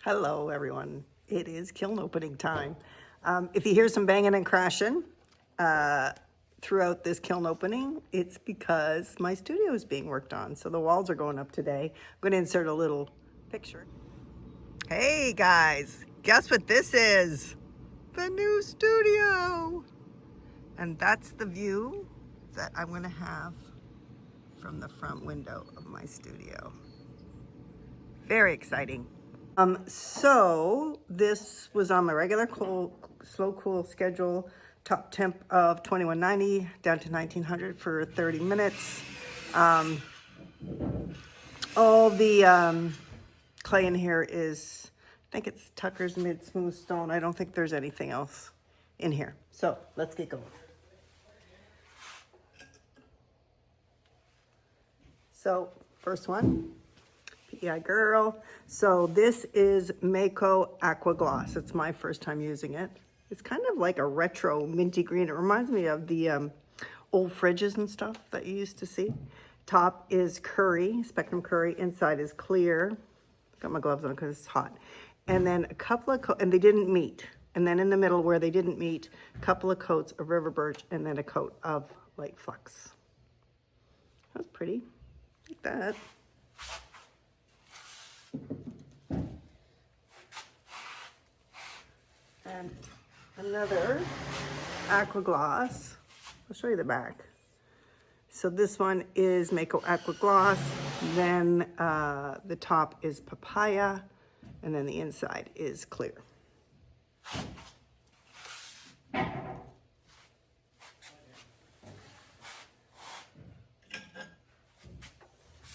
Hello, everyone. It is kiln opening time. If you hear some banging and crashing throughout this kiln opening, it's because my studio is being worked on. So the walls are going up today. I'm going to insert a little picture. Hey, guys. Guess what this is? The new studio. And that's the view that I'm going to have from the front window of my studio. Very exciting. So this was on my regular slow cool schedule, top temp of 2190 down to 1900 for 30 minutes. All the clay in here is, I think it's Tucker's Mid Smooth Stone. I don't think there's anything else in here. So let's get going. So first one. PEI girl. So this is Mako Aqua Gloss. It's my first time using it. It's kind of like a retro minty green. It reminds me of the old fridges and stuff that you used to see. Top is curry, spectrum curry. Inside is clear. Got my gloves on because it's hot. And then a couple of and they didn't meet. And then in the middle where they didn't meet, a couple of coats of river birch and then a coat of light flux. That's pretty. Like that. And another aqua gloss. I'll show you the back. So this one is Mako Aqua Gloss. Then the top is papaya, and then the inside is clear.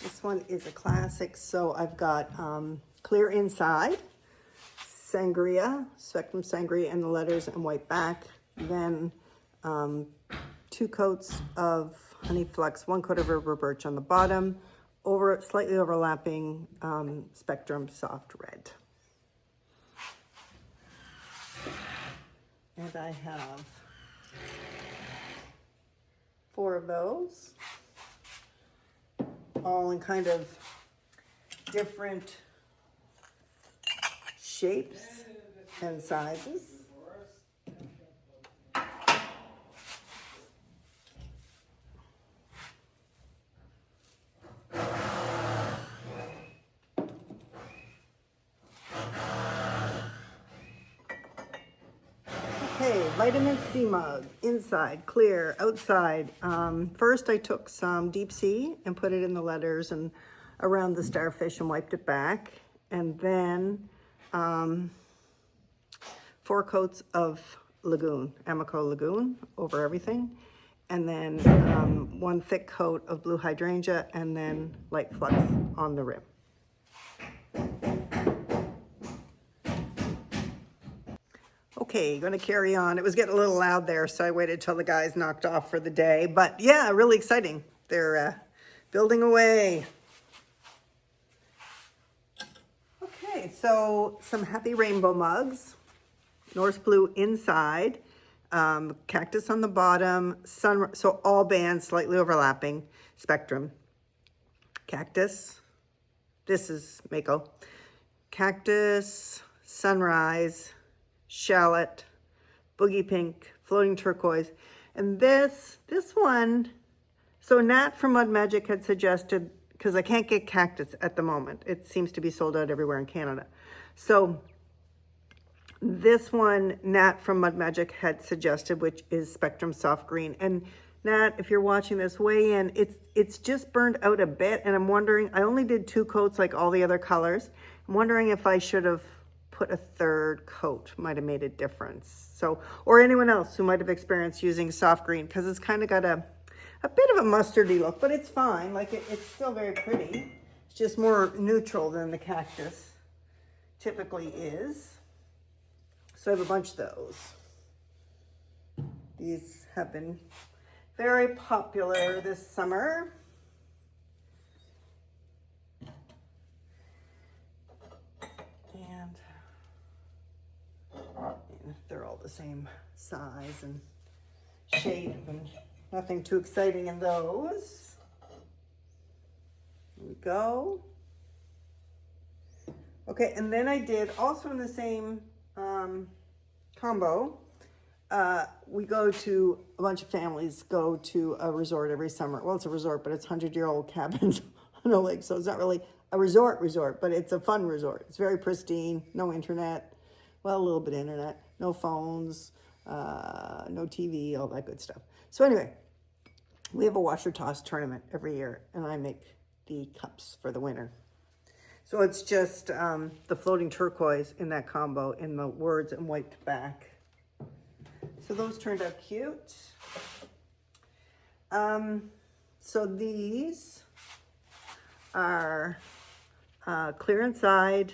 This one is a classic. So I've got clear inside. Sangria, Spectrum Sangria in the letters and white back. Then 2 coats of Honey Flux, 1 coat of River Birch on the bottom, slightly overlapping Spectrum Soft Red. And I have 4 of those, all in kind of different shapes and sizes. Okay, vitamin C mug, inside, clear, outside. First I took some deep sea and put it in the letters and around the starfish and wiped it back. And then 4 coats of Lagoon, Amico Lagoon over everything. And then 1 thick coat of blue hydrangea and then light flux on the rim. Okay, gonna carry on. It was getting a little loud there, so I waited till the guys knocked off for the day. But yeah, really exciting. They're building away. Okay, so some happy rainbow mugs. Norse blue inside, cactus on the bottom, so all bands slightly overlapping, spectrum. Cactus, this is Mako. Cactus, sunrise, shallot, boogie pink, floating turquoise. And this one, so Nat from Mud Magic had suggested, because I can't get cactus at the moment. It seems to be sold out everywhere in Canada. So this one, Nat from Mud Magic had suggested, which is Spectrum Soft Green. And Nat, if you're watching this, weigh in. It's just burned out a bit, and I'm wondering, I only did 2 coats like all the other colors. I'm wondering if I should have put a 3rd coat, might have made a difference. So, or anyone else who might have experienced using soft green, because it's kind of got a bit of a mustardy look, but it's fine. Like it's still very pretty. It's just more neutral than the cactus typically is. So I have a bunch of those. These have been very popular this summer. And they're all the same size and shape and nothing too exciting in those. Here we go. Okay, and then I did also in the same combo. We go to a bunch of families go to a resort every summer. Well, it's a resort, but it's 100-year-old cabins on a lake, so it's not really a resort, but it's a fun resort. It's very pristine, no internet, well, a little bit of internet, no phones, no TV, all that good stuff. So anyway, we have a washer toss tournament every year, and I make the cups for the winner. So it's just the floating turquoise in that combo in the words and wiped back. So those turned out cute. So these are clear inside,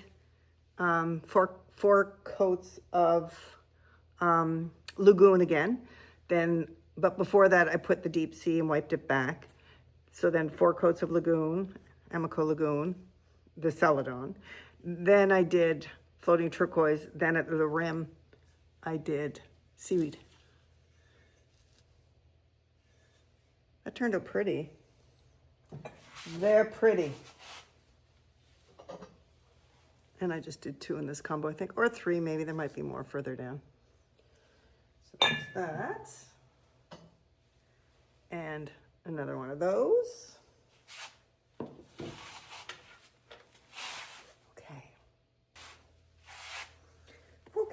four coats of lagoon again. But before that, I put the deep sea and wiped it back. So then 4 coats of lagoon, Amico lagoon, the celadon. Then I did floating turquoise. Then at the rim, I did seaweed. That turned out pretty. They're pretty. And I just did 2 in this combo, I think, or 3 maybe. There might be more further down. So that's that. And another one of those.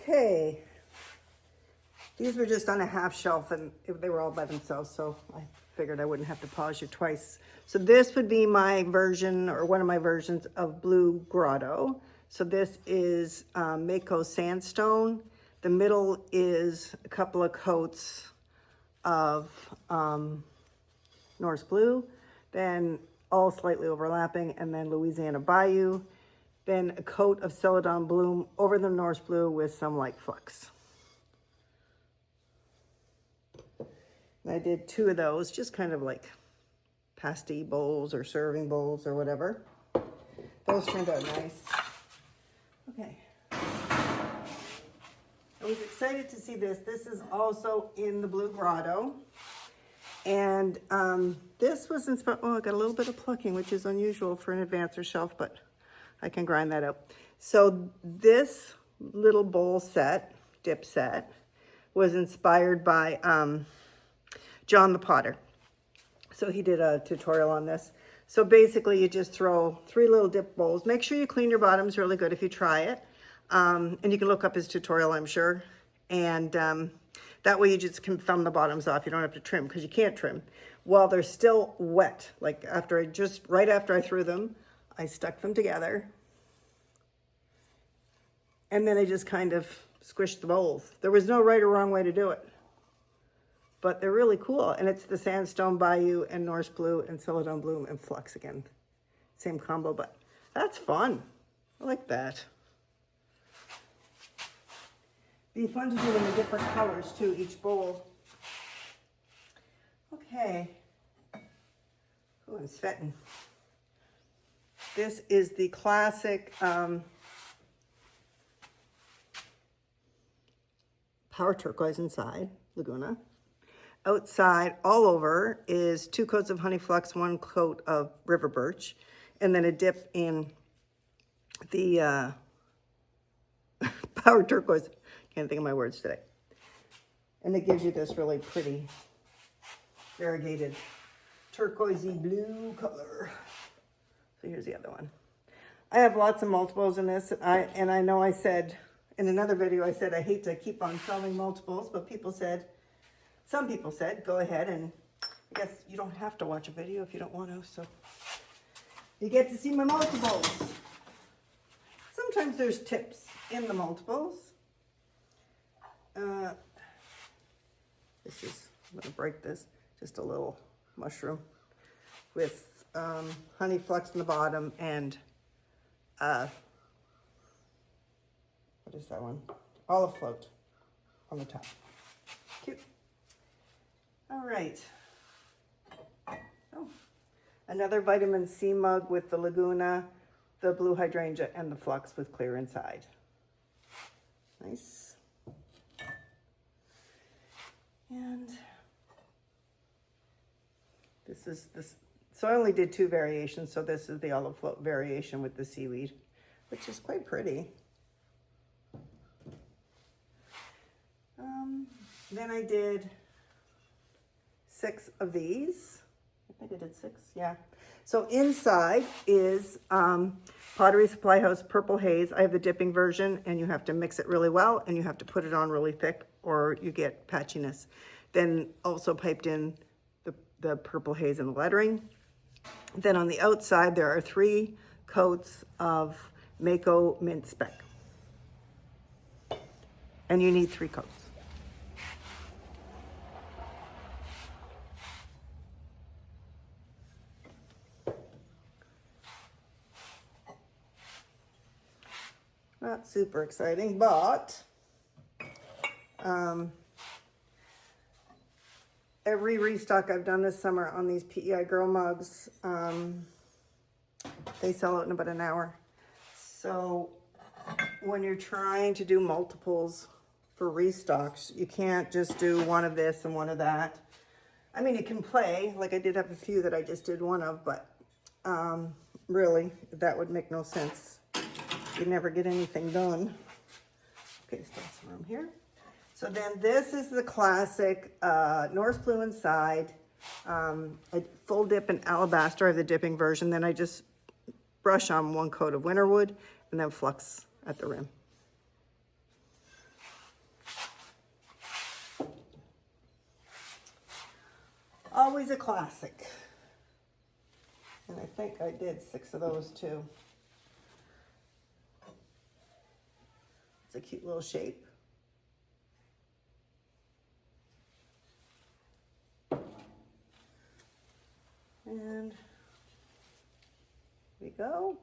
Okay. These were just on a half shelf and they were all by themselves, so I figured I wouldn't have to pause you twice. So this would be my version, or one of my versions of Blue Grotto. So this is Mako sandstone. The middle is a couple of coats of Norse blue, then all slightly overlapping, and then Louisiana Bayou. Then a coat of Celadon Bloom over the Norse blue with some light flux. And I did 2 of those, just kind of like pasty bowls or serving bowls or whatever. Those turned out nice. Okay. I was excited to see this. This is also in the Blue Grotto. And this was inspired, oh, I got a little bit of plucking, which is unusual for an advancer shelf, but I can grind that out. So this little bowl set, dip set, was inspired by John the Potter. So he did a tutorial on this. So basically you just throw 3 little dip bowls. Make sure you clean your bottoms really good if you try it. And you can look up his tutorial, I'm sure. And that way you just can thumb the bottoms off. You don't have to trim, because you can't trim. While they're still wet, like right after I threw them, I stuck them together, and then I just kind of squished the bowls. There was no right or wrong way to do it, but they're really cool. And it's the Sandstone Bayou and Norse Blue and Celadon Bloom and Flux again. Same combo, but that's fun. I like that. Be fun to do in the different colors too, each bowl. Okay. Oh, I'm sweating. This is the classic Power Turquoise inside, Laguna. Outside, all over, is 2 coats of Honey Flux, 1 coat of River Birch, and then a dip in the Power Turquoise. Can't think of my words today. And it gives you this really pretty variegated turquoisey blue color. So here's the other one. I have lots of multiples in this, and I know I said in another video, I said I hate to keep on selling multiples, but some people said, go ahead, and I guess you don't have to watch a video if you don't want to, so you get to see my multiples. Sometimes there's tips in the multiples. I'm gonna break this, just a little mushroom with honey flux in the bottom and what is that one? Olive float on the top. Cute. All right. Oh, another vitamin C mug with the Laguna, the blue hydrangea, and the flux with clear inside. Nice. And this. So I only did 2 variations. So this is the olive float variation with the seaweed. which is quite pretty. Then I did 6 of these. I think I did 6, yeah. So inside is Pottery Supply House Purple Haze. I have the dipping version, and you have to mix it really well, and you have to put it on really thick, or you get patchiness. Then also piped in the purple haze and the lettering. Then on the outside, there are 3 coats of Mako Mint Spec. And you need 3 coats. Not super exciting, but every restock I've done this summer on these PEI Girl mugs, they sell out in about an hour. So when you're trying to do multiples for restocks, you can't just do one of this and one of that. I mean, you can play, like I did have a few that I just did one of, but really, that would make no sense. You'd never get anything done. Okay, still some room here. So then this is the classic Norse Blue inside, a full dip in alabaster. I have the dipping version. Then I just brush on 1 coat of winterwood and then flux at the rim. Always a classic. And I think I did 6 of those too. It's a cute little shape. And here we go.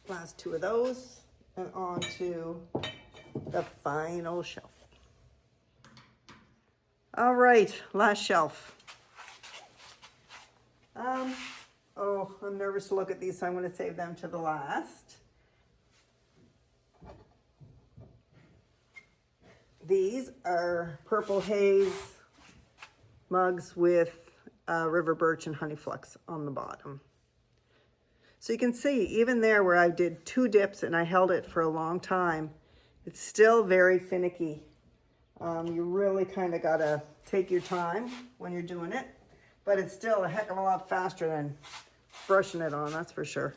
Last 2 of those, and on to the final shelf. All right, last shelf. Oh, I'm nervous to look at these, so I'm going to save them to the last. These are purple haze mugs with river birch and honey flux on the bottom. So you can see, even there where I did 2 dips and I held it for a long time, it's still very finicky. You really kind of got to take your time when you're doing it, but it's still a heck of a lot faster than brushing it on, that's for sure.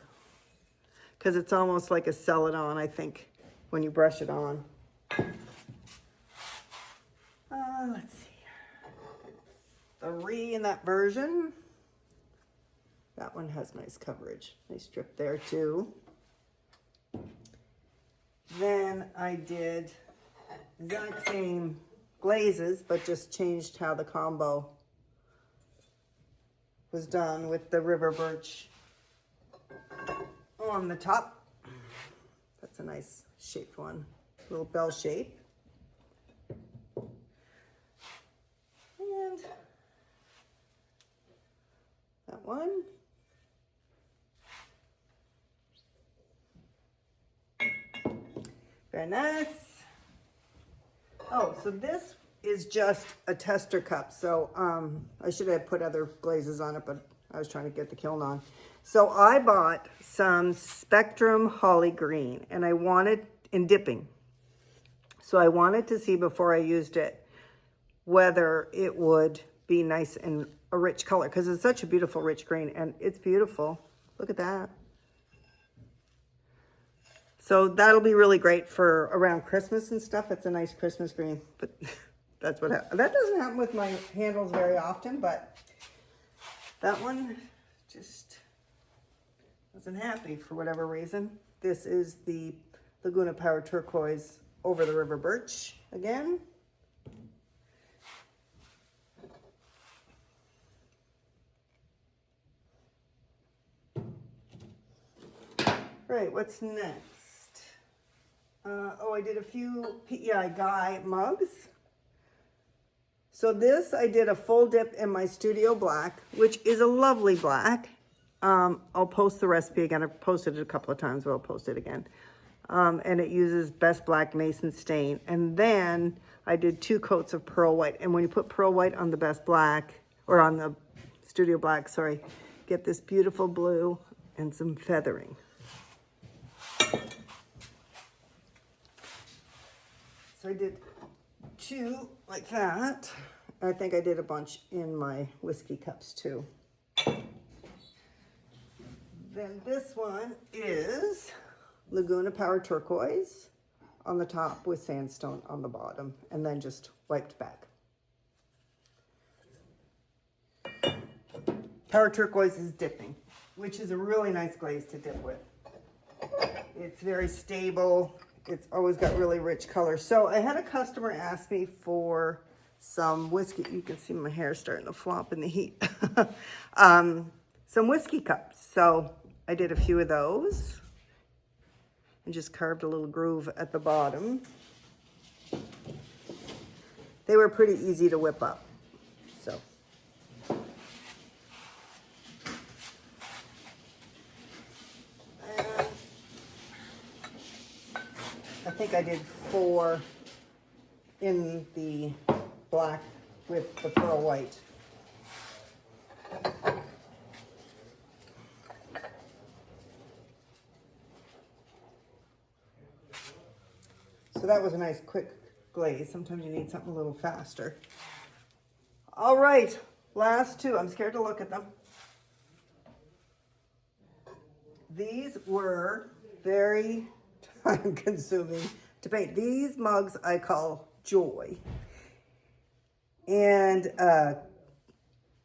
Because it's almost like a Celadon, I think, when you brush it on. Let's see. The Re in that version. That one has nice coverage. Nice strip there too. Then I did exact same glazes, but just changed how the combo was done with the river birch on the top. That's a nice shaped one, little bell shape. And that one. Very nice. Oh, so this is just a tester cup. So I should have put other glazes on it, but I was trying to get the kiln on. So I bought some Spectrum Holly Green, and I wanted in dipping. So I wanted to see before I used it whether it would be nice and a rich color, because it's such a beautiful rich green, and it's beautiful. Look at that. So that'll be really great for around Christmas and stuff. It's a nice Christmas green, but that's what happens. That doesn't happen with my handles very often, but that one just wasn't happy for whatever reason. This is the Laguna Power Turquoise over the river birch again. Right, what's next? Oh, I did a few PEI Guy mugs. So this, I did a full dip in my Studio Black, which is a lovely black. I'll post the recipe again. I've posted it a couple of times, but I'll post it again. and it uses Best Black Mason Stain. And then I did 2 coats of pearl white. And when you put pearl white on the Best Black, or on the Studio Black, sorry, get this beautiful blue and some feathering. So I did 2 like that. I think I did a bunch in my whiskey cups too. Then this one is Laguna Power Turquoise on the top with sandstone on the bottom, and then just wiped back. Power Turquoise is dipping, which is a really nice glaze to dip with. It's very stable. It's always got really rich color. So I had a customer ask me for some whiskey. You can see my hair starting to flop in the heat. Some whiskey cups. So I did a few of those and just carved a little groove at the bottom. They were pretty easy to whip up. So I think I did 4 in the black with the pearl white. So that was a nice quick glaze. Sometimes you need something a little faster. All right, last 2. I'm scared to look at them. These were very time consuming to paint. These mugs I call Joy. And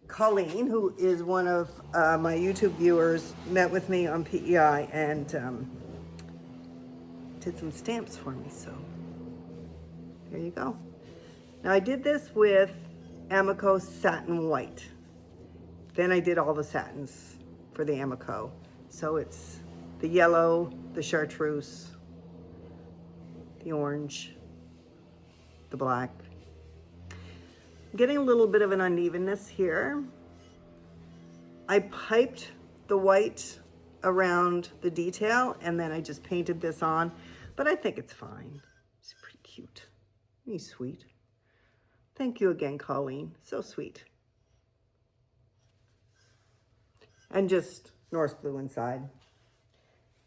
Colleen, who is one of my YouTube viewers, met with me on PEI and did some stamps for me. So there you go. Now I did this with Amico Satin White. Then I did all the satins for the Amico. So it's the yellow, the chartreuse, the orange, the black. I'm getting a little bit of an unevenness here. I piped the white around the detail and then I just painted this on, but I think it's fine. It's pretty cute. He's sweet. Thank you again, Colleen. So sweet. And just Norse blue inside.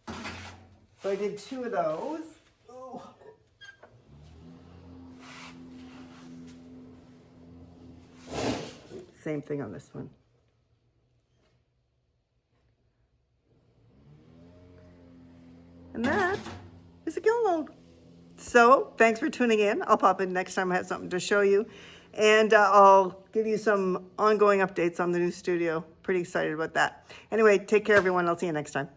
So I did 2 of those. Ooh. Same thing on this one. And that is a kiln load. So thanks for tuning in. I'll pop in next time I have something to show you. And I'll give you some ongoing updates on the new studio. Pretty excited about that. Anyway, take care, everyone. I'll see you next time.